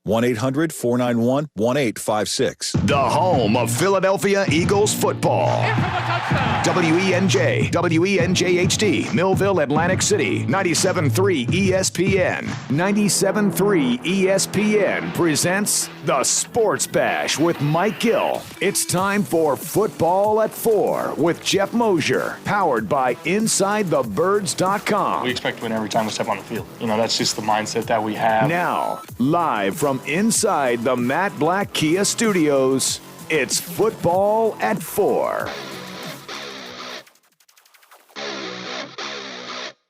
1-800-491-1856. The home of Philadelphia Eagles football. WENJ, WENJHD, Millville, Atlantic City, 97.3 ESPN. 97.3 ESPN presents The Sports Bash with Mike Gill. It's time for Football at 4 with Geoff Mosher, powered by InsideTheBirds.com. We expect to win every time we step on the field. That's just the mindset that we have. Now, live from inside the Matt Black Kia Studios, it's Football at 4.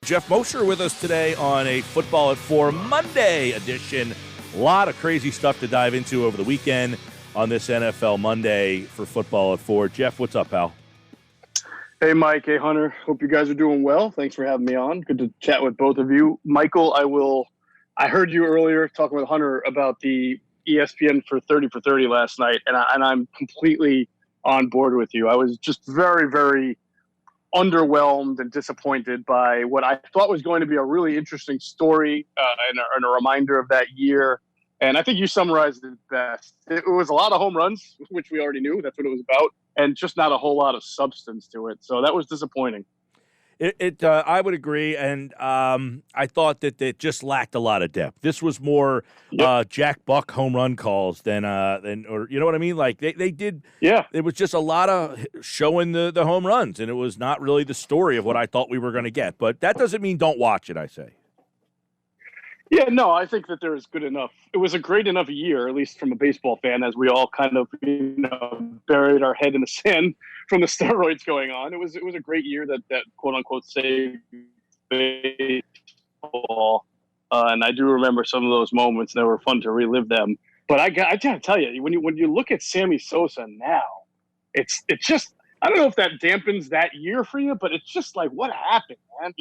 Geoff Mosher with us today on a Football at 4 Monday edition. A lot of crazy stuff to dive into over the weekend on this NFL Monday for Football at 4. Geoff, what's up, pal? Hey, Mike. Hey, Hunter. Hope you guys are doing well. Thanks for having me on. Good to chat with both of you. Michael, I heard you earlier talking with Hunter about the ESPN for 30 for 30 last night, and I'm completely on board with you. I was just very, very underwhelmed and disappointed by what I thought was going to be a really interesting story and a reminder of that year. And I think you summarized it best. It was a lot of home runs, which we already knew. That's what it was about, and just not a whole lot of substance to it. So that was disappointing. I would agree, and I thought that it just lacked a lot of depth. This was more Jack Buck home run calls than or you know what I mean? Like they did. Yeah, it was just a lot of showing the home runs, and it was not really the story of what I thought we were going to get. But that doesn't mean don't watch it. I say. Yeah, no, I think that there is good enough. It was a great enough year, at least from a baseball fan, as we all kind of buried our head in the sand from the steroids going on. It was a great year that quote unquote saved baseball, and I do remember some of those moments. They were fun to relive them. But I gotta tell you, when you look at Sammy Sosa now, it's just, I don't know if that dampens that year for you, but it's just like, what happened, man?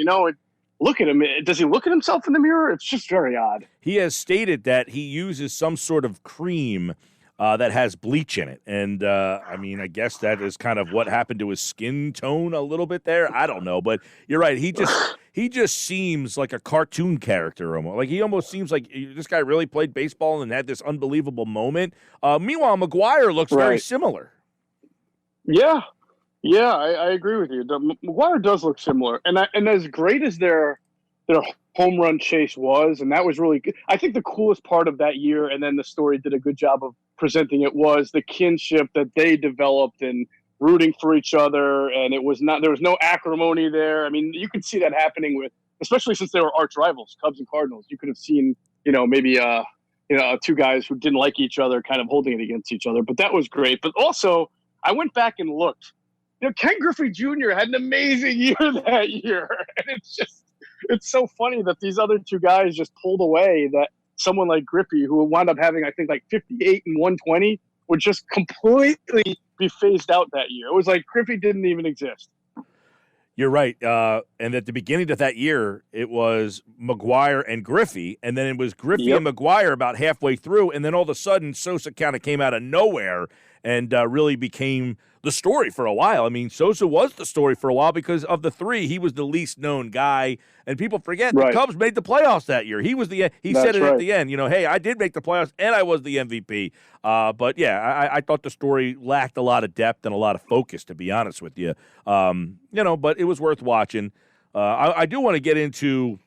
Look at him. Does he look at himself in the mirror? It's just very odd. He has stated that he uses some sort of cream that has bleach in it. And, I guess that is kind of what happened to his skin tone a little bit there. I don't know. But you're right. He just seems like a cartoon character almost. Like he almost seems like this guy really played baseball and had this unbelievable moment. Meanwhile, McGuire looks very similar. Yeah. Yeah, I agree with you. McGuire does look similar, and as great as their home run chase was, and that was really good. I think the coolest part of that year, and then the story did a good job of presenting it, was the kinship that they developed and rooting for each other. And there was no acrimony there. I mean, you could see that happening especially since they were arch rivals, Cubs and Cardinals. You could have seen, maybe two guys who didn't like each other kind of holding it against each other. But that was great. But also, I went back and looked. Ken Griffey Jr. had an amazing year that year. And it's so funny that these other two guys just pulled away, that someone like Griffey, who wound up having, I think, like 58 and 120, would just completely be phased out that year. It was like Griffey didn't even exist. You're right. And at the beginning of that year, it was McGuire and Griffey, and then it was Griffey and McGuire about halfway through, and then all of a sudden Sosa kind of came out of nowhere and really became the story for a while. I mean, Sosa was the story for a while because of the three, he was the least known guy, and people forget the Cubs made the playoffs that year. He said it at the end, hey, I did make the playoffs and I was the MVP. But yeah, I thought the story lacked a lot of depth and a lot of focus, to be honest with you. But it was worth watching. I do want to get into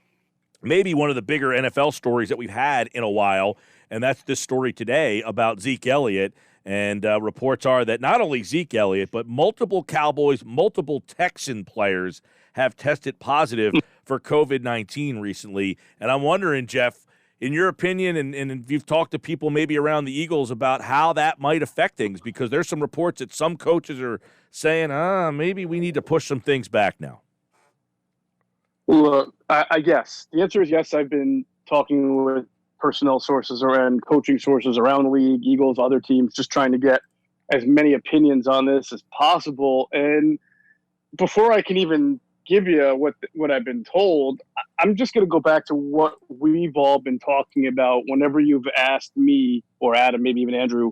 maybe one of the bigger NFL stories that we've had in a while, and that's this story today about Zeke Elliott. And reports are that not only Zeke Elliott, but multiple Cowboys, multiple Texan players have tested positive for COVID-19 recently. And I'm wondering, Geoff, in your opinion, and if you've talked to people maybe around the Eagles about how that might affect things, because there's some reports that some coaches are saying, maybe we need to push some things back now. Look, I guess. The answer is yes. I've been talking with personnel sources and coaching sources around the league, Eagles, other teams, just trying to get as many opinions on this as possible. And before I can even give you what I've been told, I'm just going to go back to what we've all been talking about whenever you've asked me or Adam, maybe even Andrew,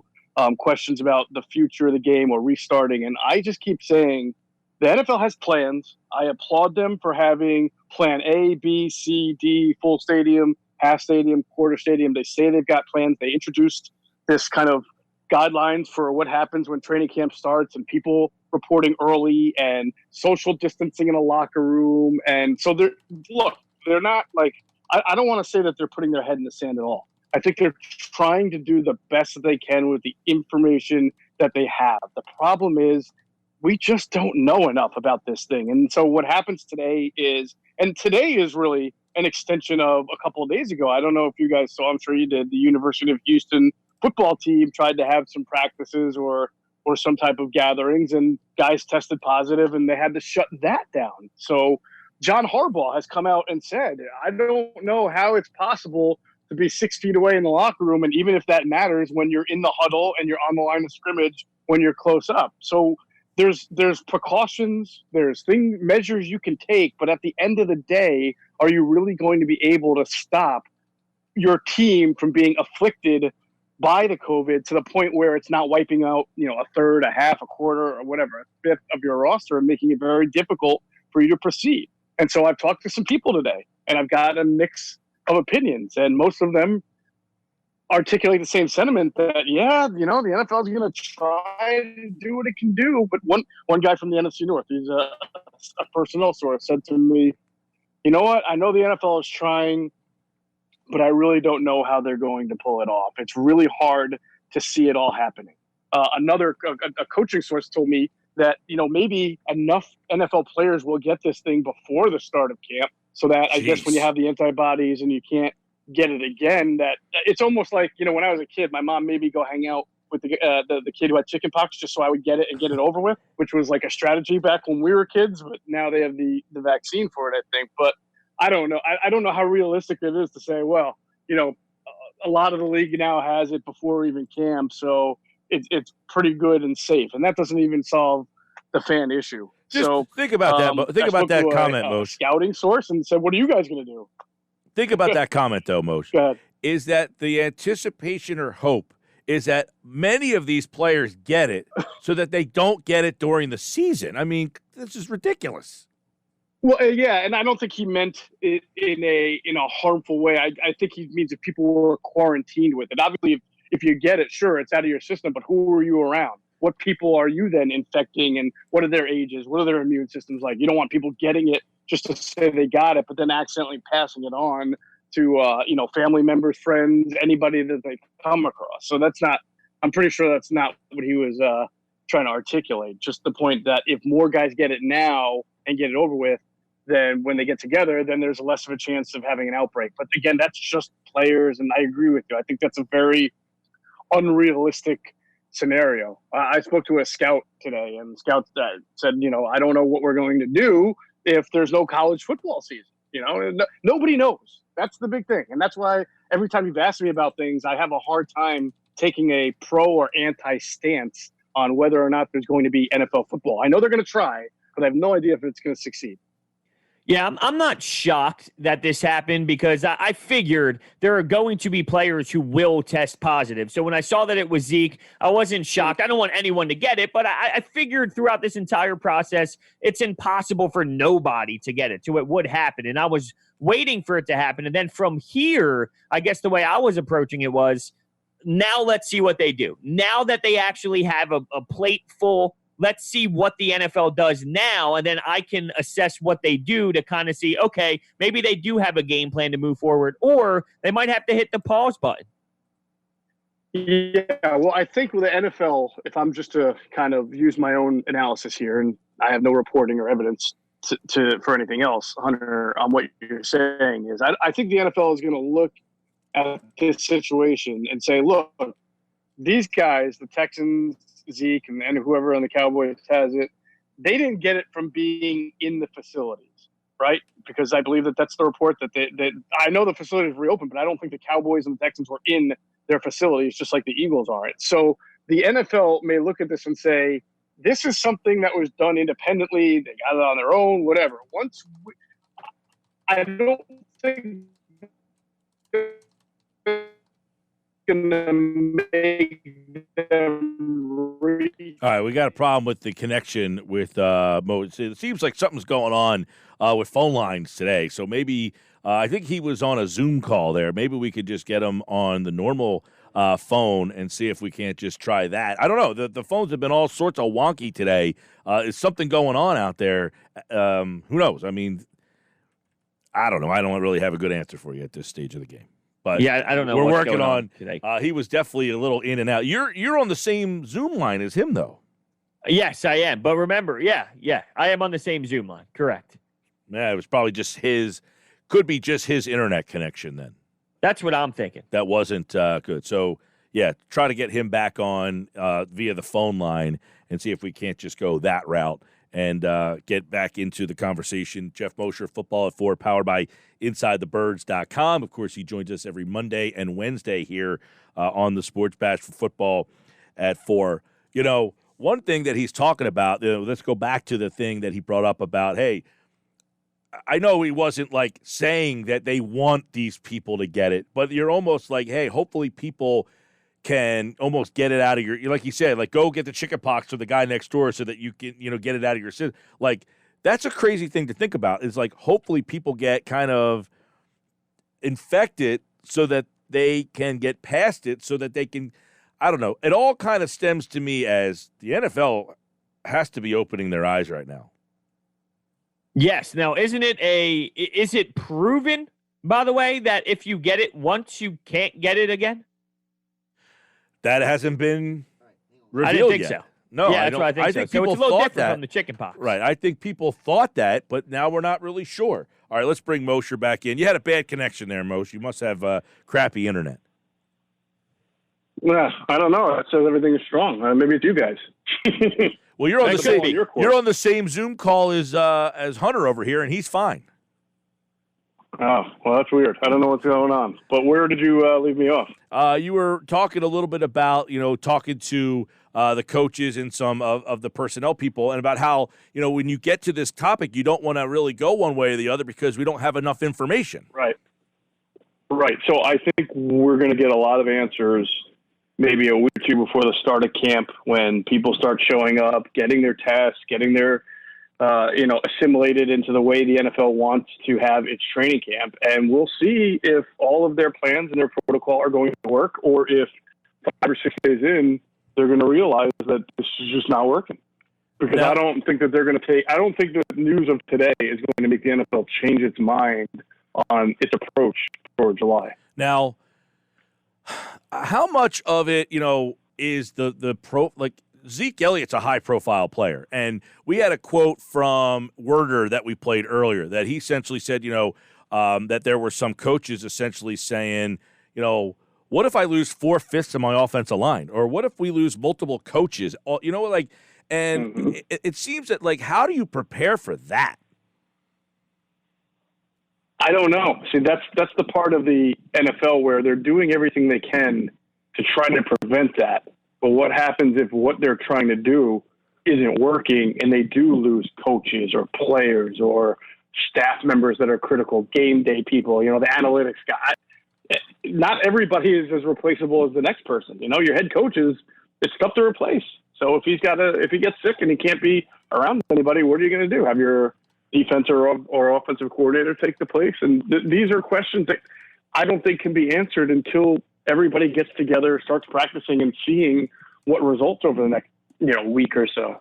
questions about the future of the game or restarting. And I just keep saying the NFL has plans. I applaud them for having plan A, B, C, D, full stadium, half stadium, quarter stadium. They say they've got plans. They introduced this kind of guidelines for what happens when training camp starts and people reporting early and social distancing in a locker room. And so they're not like, I don't want to say that they're putting their head in the sand at all. I think they're trying to do the best that they can with the information that they have. The problem is we just don't know enough about this thing. And so what happens today is really an extension of a couple of days ago. I don't know if you guys saw, I'm sure you did, the University of Houston football team tried to have some practices or some type of gatherings, and guys tested positive and they had to shut that down. So John Harbaugh has come out and said, I don't know how it's possible to be 6 feet away in the locker room, and even if that matters when you're in the huddle and you're on the line of scrimmage when you're close up. So there's precautions, there's measures you can take, but at the end of the day, are you really going to be able to stop your team from being afflicted by the COVID to the point where it's not wiping out, a third, a half, a quarter, or whatever, a fifth of your roster, and making it very difficult for you to proceed? And so I've talked to some people today, and I've got a mix of opinions, and most of them articulate the same sentiment that, the NFL is going to try to do what it can do. But one guy from the NFC North, he's a personnel source, said to me, you know what, I know the NFL is trying, but I really don't know how they're going to pull it off. It's really hard to see it all happening. Another coaching source told me that, maybe enough NFL players will get this thing before the start of camp, so that I guess when you have the antibodies and you can't get it again, that it's almost like, when I was a kid, my mom made me go hang out with the kid who had chickenpox just so I would get it and get it over with, which was like a strategy back when we were kids, but now they have the vaccine for it, I think. But I don't know. I don't know how realistic it is to say, well, a lot of the league now has it before even camp, so it's pretty good and safe. And that doesn't even solve the fan issue. Just think about that. Think about that comment, Moshe. Scouting source and said, what are you guys going to do? Think about that comment, though, Moshe. Go ahead. Is that the anticipation or hope is that many of these players get it so that they don't get it during the season? I mean, this is ridiculous. Well, yeah, and I don't think he meant it in a harmful way. I think he means if people were quarantined with it. Obviously, if you get it, sure, it's out of your system, but who are you around? What people are you then infecting, and what are their ages? What are their immune systems like? You don't want people getting it just to say they got it, but then accidentally passing it on to, family members, friends, anybody that they come across. So I'm pretty sure that's not what he was trying to articulate. Just the point that if more guys get it now and get it over with, then when they get together, then there's less of a chance of having an outbreak. But again, that's just players, and I agree with you. I think that's a very unrealistic scenario. I spoke to a scout today, and the scout said, I don't know what we're going to do if there's no college football season. Nobody knows. That's the big thing. And that's why every time you've asked me about things, I have a hard time taking a pro or anti stance on whether or not there's going to be NFL football. I know they're going to try, but I have no idea if it's going to succeed. Yeah, I'm not shocked that this happened because I figured there are going to be players who will test positive. So when I saw that it was Zeke, I wasn't shocked. I don't want anyone to get it, but I figured throughout this entire process, it's impossible for nobody to get it. So it would happen. And I was waiting for it to happen. And then from here, I guess the way I was approaching it was, now let's see what they do. Now that they actually have a plate full, let's see what the NFL does now, and then I can assess what they do to kind of see, okay, maybe they do have a game plan to move forward, or they might have to hit the pause button. Yeah, well, I think with the NFL, if I'm just to kind of use my own analysis here, and I have no reporting or evidence for anything else, Hunter, on what you're saying, is I think the NFL is going to look at this situation and say, look, these guys, the Texans, Zeke and whoever on the Cowboys has it, they didn't get it from being in the facilities, right? Because I believe that's the report that I know the facilities reopened, but I don't think the Cowboys and the Texans were in their facilities, just like the Eagles aren't. So the NFL may look at this and say, this is something that was done independently. They got it on their own, whatever. I don't think going to make them All right, we got a problem with the connection with Mo. It seems like something's going on with phone lines today. So maybe I think he was on a Zoom call there. Maybe we could just get him on the normal phone and see if we can't just try that. I don't know. The phones have been all sorts of wonky today. Is something going on out there? Who knows? I mean, I don't know. I don't really have a good answer for you at this stage of the game. But yeah, I don't know. We're what's working going on today. He was definitely a little in and out. You're on the same Zoom line as him, though. Yes, I am. But remember, yeah, I am on the same Zoom line. Correct. Yeah, it was probably just could be just his internet connection then. That's what I'm thinking. That wasn't good. So, yeah, try to get him back on via the phone line and see if we can't just go that route and get back into the conversation. Geoff Mosher, Football at 4, powered by InsideTheBirds.com. Of course, he joins us every Monday and Wednesday here on the Sports Bash for Football at 4. You know, one thing that he's talking about, let's go back to the thing that he brought up about, hey, I know he wasn't like saying that they want these people to get it, but you're almost like, hey, hopefully people can almost get it out of your, like you said, like go get the chicken pox for the guy next door so that you can, get it out of your system. Like that's a crazy thing to think about. Is like hopefully people get kind of infected so that they can get past it, so that they can, I don't know. It all kind of stems to me as the NFL has to be opening their eyes right now. Yes. Now, is it proven, by the way, that if you get it once, you can't get it again? That hasn't been revealed I didn't think yet. so. No, yeah, that's what I think so. People So it's a little different that, from the chicken pox. Right. I think people thought that, but now we're not really sure. All right, let's bring Mosher back in. You had a bad connection there, Mosher. You must have crappy internet. Yeah, I don't know. That says everything is strong. Maybe it's you guys. Well, you're on the same Zoom call as Hunter over here, and he's fine. Oh, well, that's weird. I don't know what's going on. But where did you leave me off? You were talking a little bit about, talking to the coaches and some of the personnel people, and about how, when you get to this topic, you don't want to really go one way or the other because we don't have enough information. Right. So I think we're going to get a lot of answers maybe a week or two before the start of camp, when people start showing up, getting their tests, getting their assimilated into the way the NFL wants to have its training camp. And we'll see if all of their plans and their protocol are going to work, or if 5 or 6 days in, they're going to realize that this is just not working. Because I don't think that I don't think the news of today is going to make the NFL change its mind on its approach for July. Now, how much of it, is the pro, like, Zeke Elliott's a high-profile player, and we had a quote from Werder that we played earlier that he essentially said, that there were some coaches essentially saying, what if I lose 4/5 of my offensive line, or what if we lose multiple coaches, and it seems that, like, how do you prepare for that? I don't know. See, that's the part of the NFL where they're doing everything they can to try to prevent that. But what happens if what they're trying to do isn't working and they do lose coaches or players or staff members that are critical, game day people, the analytics guy? Not everybody is as replaceable as the next person. Your head coaches, it's tough to replace. So if he gets sick and he can't be around anybody, what are you going to do? Have your defense or offensive coordinator take the place? And these are questions that I don't think can be answered until everybody gets together, starts practicing, and seeing what results over the next week or so.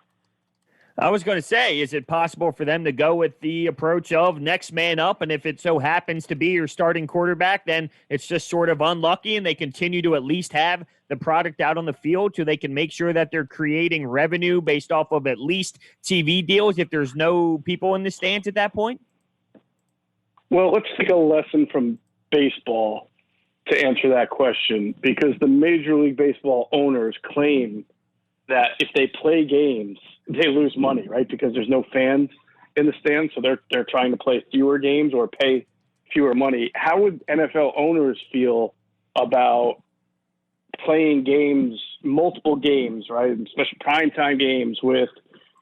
I was going to say, is it possible for them to go with the approach of next man up? And if it so happens to be your starting quarterback, then it's just sort of unlucky, and they continue to at least have the product out on the field so they can make sure that they're creating revenue based off of at least TV deals if there's no people in the stands at that point? Well, let's take a lesson from baseball to answer that question, because the Major League Baseball owners claim that if they play games, they lose money, right? Because there's no fans in the stands, so they're trying to play fewer games or pay fewer money. How would NFL owners feel about playing games, multiple games, right? Especially primetime games with,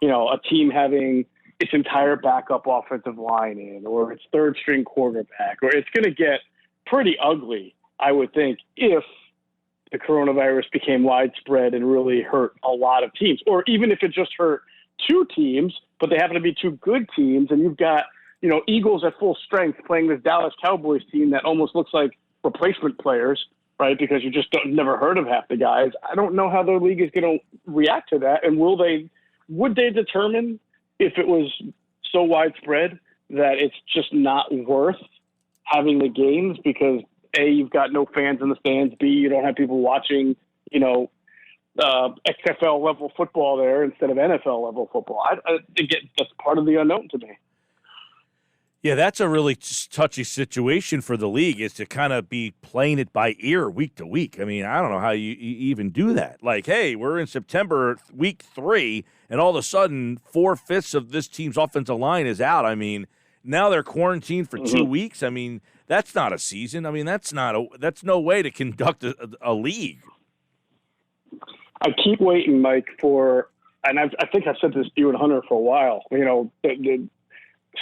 a team having its entire backup offensive line in, or its third string quarterback, or it's going to get pretty ugly, I would think, if the coronavirus became widespread and really hurt a lot of teams, or even if it just hurt 2 teams, but they happen to be 2 good teams, and you've got Eagles at full strength playing this Dallas Cowboys team that almost looks like replacement players, right? Because you just never heard of half the guys. I don't know how the league is going to react to that. And would they determine if it was so widespread that it's just not worth having the games because A, you've got no fans in the stands, B, you don't have people watching, XFL level football there instead of NFL level football. I think that's part of the unknown to me. Yeah, that's a really touchy situation for the league, is to kind of be playing it by ear week to week. I mean, I don't know how you even do that. Like, hey, we're in September, week 3, and all of a sudden 4/5 of this team's offensive line is out. I mean, now they're quarantined for 2 weeks. I mean, that's not a season. I mean, that's no way to conduct a league. I keep waiting, Mike, and I think I've said this to you and Hunter for a while.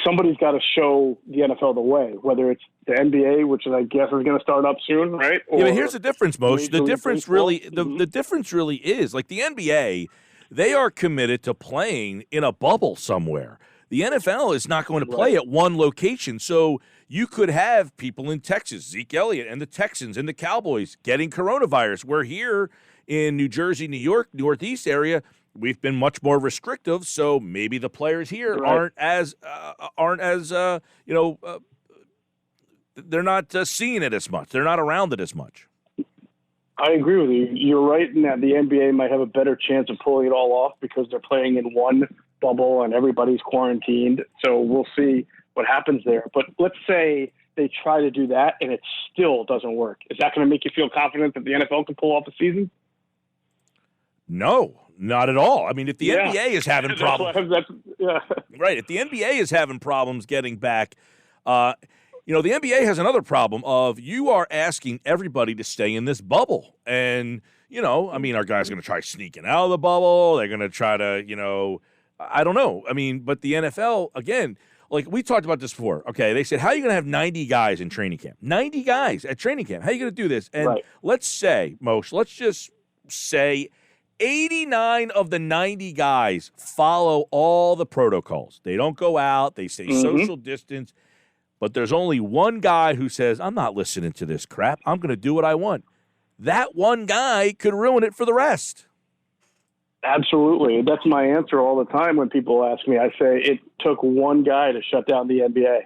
Somebody's got to show the NFL the way, whether it's the NBA, which I guess is going to start up soon, right? Yeah, but here's the difference, Moshe. The difference really is, like, the NBA, they are committed to playing in a bubble somewhere. The NFL is not going to play at one location. So you could have people in Texas, Zeke Elliott and the Texans and the Cowboys getting coronavirus. We're here in New Jersey, New York, Northeast area. We've been much more restrictive, so maybe the players here aren't as they're not seeing it as much. They're not around it as much. I agree with you. You're right in that the NBA might have a better chance of pulling it all off because they're playing in one bubble and everybody's quarantined. So we'll see what happens there. But let's say they try to do that and it still doesn't work. Is that going to make you feel confident that the NFL can pull off a season? No, not at all. I mean, if the NBA is having problems, right? If the NBA is having problems getting back, the NBA has another problem of you are asking everybody to stay in this bubble, and our guys are going to try sneaking out of the bubble. They're going to try to, I don't know. I mean, but the NFL again. Like, we talked about this before. Okay, they said, how are you going to have 90 guys in training camp? 90 guys at training camp. How are you going to do this? And let's say, Moshe, let's just say 89 of the 90 guys follow all the protocols. They don't go out. They stay social distance. But there's only one guy who says, I'm not listening to this crap. I'm going to do what I want. That one guy could ruin it for the rest. Absolutely. That's my answer all the time when people ask me. I say it took one guy to shut down the NBA.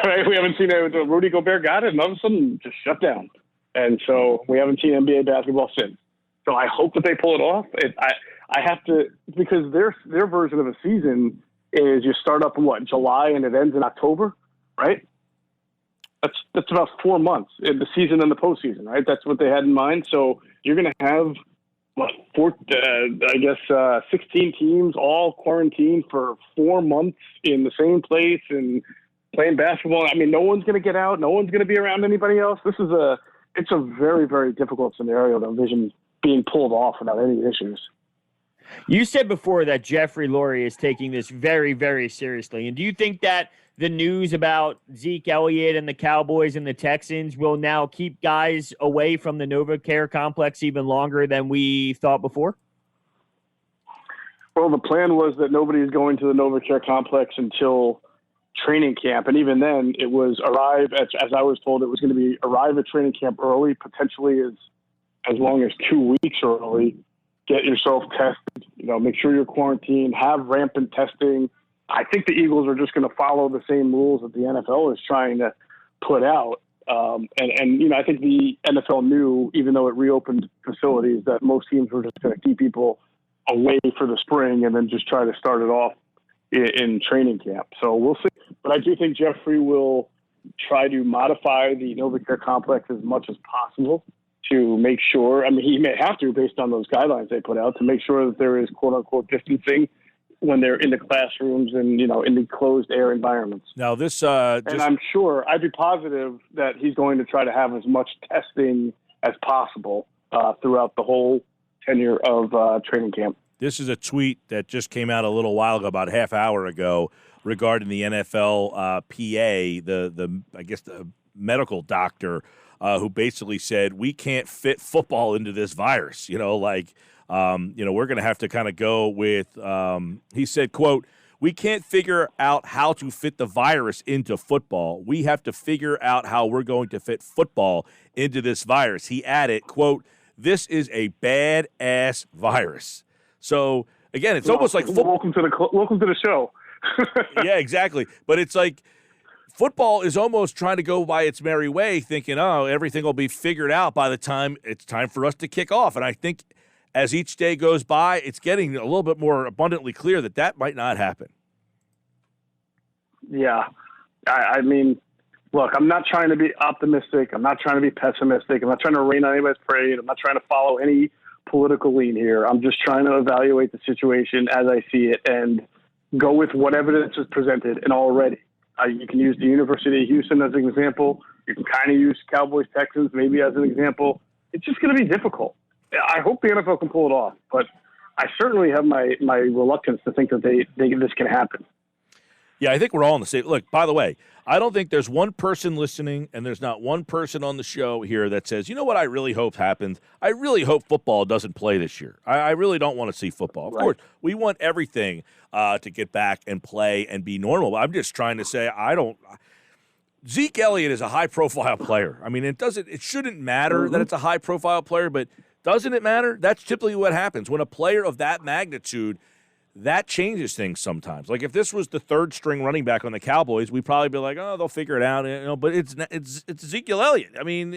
Right? We haven't seen it. Rudy Gobert got it, and all of a sudden just shut down. And so we haven't seen NBA basketball since. So I hope that they pull it off. I have to, because their version of a season is you start up in July and it ends in October, right? That's about 4 months in the season and the postseason, right? That's what they had in mind. So you're going to have 16 teams all quarantined for 4 months in the same place and playing basketball. I mean, no one's going to get out. No one's going to be around anybody else. It's a very, very difficult scenario to envision being pulled off without any issues. You said before that Jeffrey Lurie is taking this very, very seriously. And do you think that the news about Zeke Elliott and the Cowboys and the Texans will now keep guys away from the NovaCare complex even longer than we thought before? Well, the plan was that nobody is going to the NovaCare complex until training camp. And even then it was as I was told, it was going to be arrive at training camp early, potentially as long as 2 weeks early, get yourself tested, make sure you're quarantined, have rampant testing. I think the Eagles are just going to follow the same rules that the NFL is trying to put out. And I think the NFL knew, even though it reopened facilities, that most teams were just going to keep people away for the spring and then just try to start it off in training camp. So we'll see. But I do think Jeffrey will try to modify the NovaCare complex as much as possible to make sure, he may have to based on those guidelines they put out, to make sure that there is quote unquote distancing when they're in the classrooms and, in the closed air environments. Now this, and I'm sure, I'd be positive that he's going to try to have as much testing as possible throughout the whole tenure of training camp. This is a tweet that just came out a little while ago, about half hour ago, regarding the NFL PA, the medical doctor, who basically said, we can't fit football into this virus. We're going to have to kind of go with, he said, quote, we can't figure out how to fit the virus into football. We have to figure out how we're going to fit football into this virus. He added, quote, "This is a bad-ass virus." So, again, it's almost like welcome to the show. Yeah, exactly. But it's like football is almost trying to go by its merry way, thinking, oh, everything will be figured out by the time it's time for us to kick off. And I think as each day goes by, it's getting a little bit more abundantly clear that might not happen. Yeah. I mean, look, I'm not trying to be optimistic. I'm not trying to be pessimistic. I'm not trying to rain on anybody's parade. I'm not trying to follow any political lean here. I'm just trying to evaluate the situation as I see it and go with what evidence is presented. And already, you can use the University of Houston as an example. You can kind of use Cowboys Texans maybe as an example. It's just going to be difficult. I hope the NFL can pull it off, but I certainly have my reluctance to think that this can happen. Yeah, I think we're all in the same. Look, by the way, I don't think there's one person listening, and there's not one person on the show here that says, you know what I really hope happens? I really hope football doesn't play this year. I really don't want to see football. Of course, we want everything to get back and play and be normal. But I'm just trying to say Zeke Elliott is a high-profile player. I mean, it shouldn't matter that it's a high-profile player, but doesn't it matter? That's typically what happens. When a player of that magnitude, that changes things sometimes. Like if this was the third-string running back on the Cowboys, we'd probably be like, oh, they'll figure it out. But it's Ezekiel Elliott. I mean,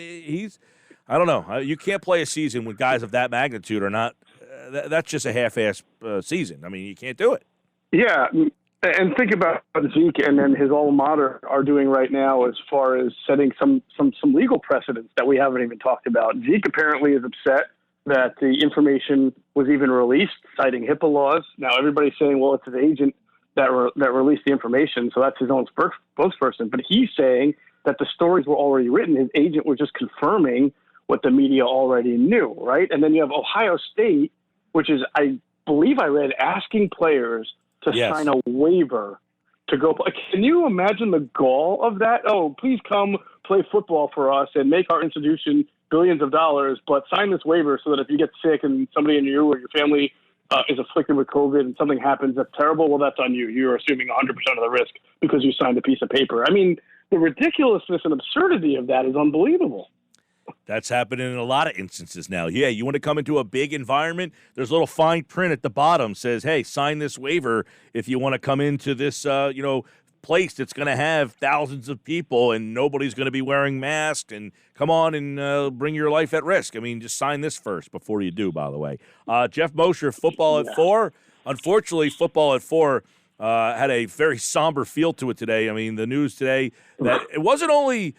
I don't know. You can't play a season when guys of that magnitude are not. That's just a half-ass season. I mean, you can't do it. Yeah, and think about what Zeke and then his alma mater are doing right now as far as setting some legal precedents that we haven't even talked about. Zeke apparently is upset that the information was even released, citing HIPAA laws. Now everybody's saying, well, it's his agent that released the information, so that's his own spokesperson. But he's saying that the stories were already written. His agent was just confirming what the media already knew, right? And then you have Ohio State, which is, I believe I read, asking players to sign a waiver to go. Can you imagine the gall of that? Oh, please come play football for us and make our institution billions of dollars, but sign this waiver so that if you get sick and somebody in you or your family is afflicted with COVID and something happens that's terrible, well, that's on you. You're assuming 100% of the risk because you signed a piece of paper. I mean, the ridiculousness and absurdity of that is unbelievable. That's happening in a lot of instances now. Yeah, you want to come into a big environment, there's a little fine print at the bottom says, hey, sign this waiver if you want to come into this, place that's going to have thousands of people and nobody's going to be wearing masks, and come on and bring your life at risk. I mean, just sign this first before you do, by the way. Geoff Mosher, Football at 4. Unfortunately, Football at 4 had a very somber feel to it today. I mean, the news today that it wasn't only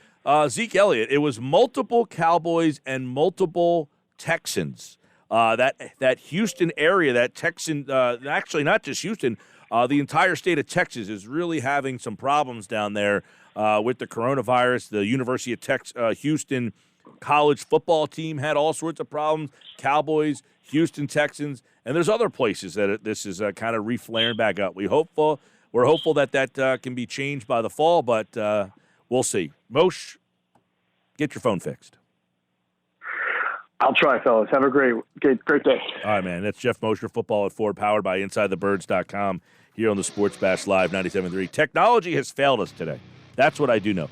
Zeke Elliott, it was multiple Cowboys and multiple Texans. That Houston area, that Texan, actually not just Houston, the entire state of Texas is really having some problems down there with the coronavirus. The University of Houston college football team had all sorts of problems. Cowboys, Houston Texans, and there's other places that this is kind of reflaring back up. We're hopeful that can be changed by the fall, but we'll see. Moshe, get your phone fixed. I'll try, fellas. Have a great day. All right, man. That's Geoff Mosher, Football at 4, powered by InsideTheBirds.com here on the Sports Bash Live 97.3. Technology has failed us today. That's what I do know.